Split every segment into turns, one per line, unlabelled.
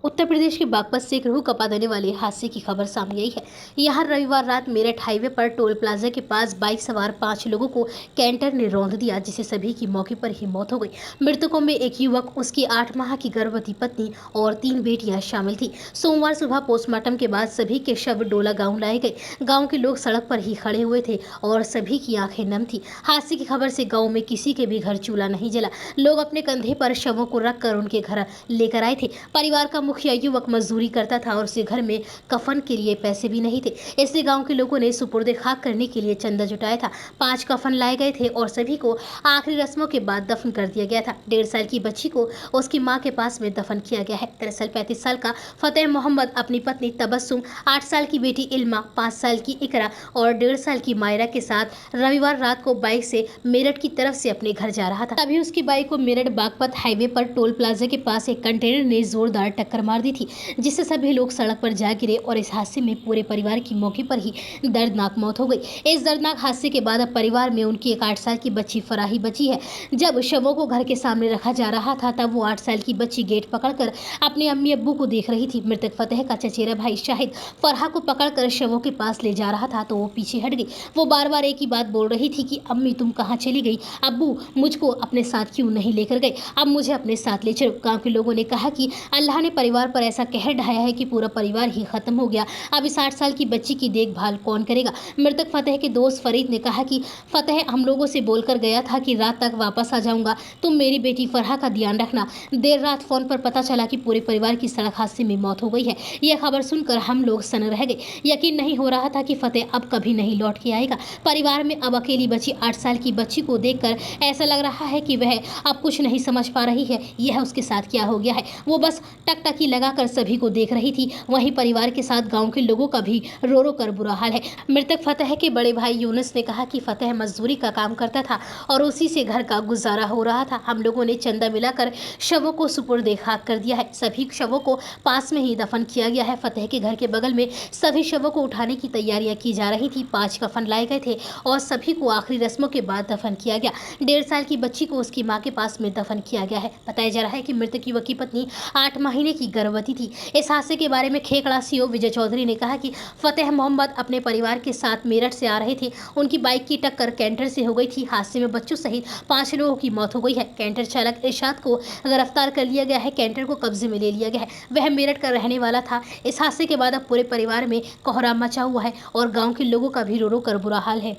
उत्तर प्रदेश के बागपत से एक रूह कपा देने वाले हादसे की खबर सामने आई है। यहाँ रविवार रात मेरठ हाईवे पर टोल प्लाजा के पास बाइक सवार 5 लोगों को कैंटर ने रौंद दिया, जिससे सभी की मौके पर ही मौत हो गई। मृतकों में एक युवक, उसकी 8 माह की गर्भवती पत्नी और 3 बेटियां शामिल थी। सोमवार सुबह पोस्टमार्टम के बाद सभी के शव डोला गाँव लाए गए। गाँव के लोग सड़क पर ही खड़े हुए थे और सभी की आंखें नम थी। हादसे की खबर से गाँव में किसी के भी घर चूल्हा नहीं जला। लोग अपने कंधे पर शवों को रखकर उनके घर लेकर आए थे। परिवार का मुखिया युवक मजदूरी करता था और उसके घर में कफन के लिए पैसे भी नहीं थे, इसलिए गांव के लोगों ने सुपुर्द खाक करने के लिए चंदा जुटाया था। 5 कफन लाए गए थे और सभी को आखिरी रस्मों के बाद दफन कर दिया गया था। 1.5 साल की बच्ची को उसकी मां के पास में दफन किया गया है। दरअसल 35 साल का फतेह मोहम्मद अपनी पत्नी तबस्सुम, 8 साल की बेटी इल्मा, 5 साल की इकरा और 1.5 साल की मायरा के साथ रविवार रात को बाइक से मेरठ की तरफ से अपने घर जा रहा था। तभी उसकी बाइक को मेरठ बागपत हाईवे पर टोल प्लाजा के पास एक कंटेनर ने जोरदार टक्कर मार दी थी, जिससे सभी लोग सड़क पर जा गिरे और इस हादसे में पूरे परिवार की मौके पर ही दर्दनाक मौत हो गई। इस दर्दनाक हादसे के बाद अब परिवार में उनकी एक 8 साल की बच्ची फराही बची है। जब शवों को घर के सामने रखा जा रहा था, तब वो 8 साल की बच्ची गेट पकड़कर अपने अम्मी अब्बू को देख रही थी। मृतक फतेह का चचेरा भाई शाहिद फरहा को पकड़कर शवों के पास ले जा रहा था, तो वो पीछे हट गई। वो बार बार एक ही बात बोल रही थी कि अम्मी तुम कहाँ चली गई, अब्बू मुझको अपने साथ क्यों नहीं लेकर गए, अब मुझे अपने साथ ले चलो। गाँव के लोगों ने कहा कि अल्लाह ने परिवार पर ऐसा कहर ढाया है कि पूरा परिवार ही खत्म हो गया। अब इस 8 साल की बच्ची की देखभाल कौन करेगा। मृतक फतेह के दोस्त फरीद ने कहा कि फतेह हम लोगों से बोलकर गया था कि रात तक वापस आ जाऊंगा, तुम मेरी बेटी फरहा का ध्यान रखना। देर रात फोन पर पता चला कि पूरे परिवार की सड़क हादसे में मौत हो गई है। यह खबर सुनकर हम लोग सन रह गए। यकीन नहीं हो रहा था कि फतेह अब कभी नहीं लौट के आएगा। परिवार में अब अकेली बची 8 साल की बच्ची को देखकर ऐसा लग रहा है कि वह अब कुछ नहीं समझ पा रही है, यह उसके साथ क्या हो गया है। वो बस टकटकी लगाकर सभी को देख रही थी। वहीं परिवार के साथ गांव के लोगों का भी रो रो कर बुरा हाल है। मृतक फतेह के बड़े भाई यूनुस ने कहा कि फतेह मजदूरी का काम करता था और उसी से घर का गुजारा हो रहा था। हम लोगों ने चंदा मिलाकर शवों को सुपुर्द खाक कर दिया है। सभी शवों को पास में ही दफन किया गया है। फतेह के घर के बगल में सभी शवों को उठाने की तैयारियां की जा रही थी। 5 कफन लाए गए थे और सभी को आखिरी रस्मों के बाद दफन किया गया। 1.5 साल की बच्ची को उसकी मां के पास में दफन किया गया है। बताया जा रहा है कि मृतक युवक की पत्नी 8 महीने की गर्भवती थी। इस हादसे के बारे में खेकड़ा सीओ विजय चौधरी ने कहा कि फतेह मोहम्मद अपने परिवार के साथ मेरठ से आ रहे थे। उनकी बाइक की टक्कर कैंटर से हो गई थी। हादसे में बच्चों सहित 5 लोगों की मौत हो गई है। कैंटर चालक इरशाद को गिरफ्तार कर लिया गया है। कैंटर को कब्जे में ले लिया गया है। वह मेरठ का रहने वाला था। इस हादसे के बाद अब पूरे परिवार में कोहराम मचा हुआ है और गाँव के लोगों का भी रो रो कर बुरा हाल है।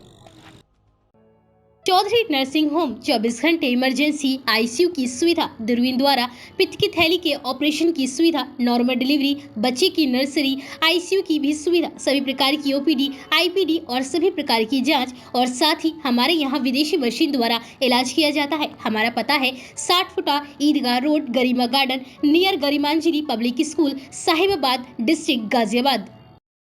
चौधरी नर्सिंग होम 24 घंटे इमरजेंसी आईसीयू की सुविधा, दूरबीन द्वारा पित्त की थैली के ऑपरेशन की सुविधा, नॉर्मल डिलीवरी, बच्चे की नर्सरी, आईसीयू की भी सुविधा, सभी प्रकार की ओपीडी, आईपीडी और सभी प्रकार की जांच, और साथ ही हमारे यहाँ विदेशी मशीन द्वारा इलाज किया जाता है। हमारा पता है 60 फुटा Idgah road, Garima garden, near Garimanjali public school, Sahibabad, district Ghaziabad.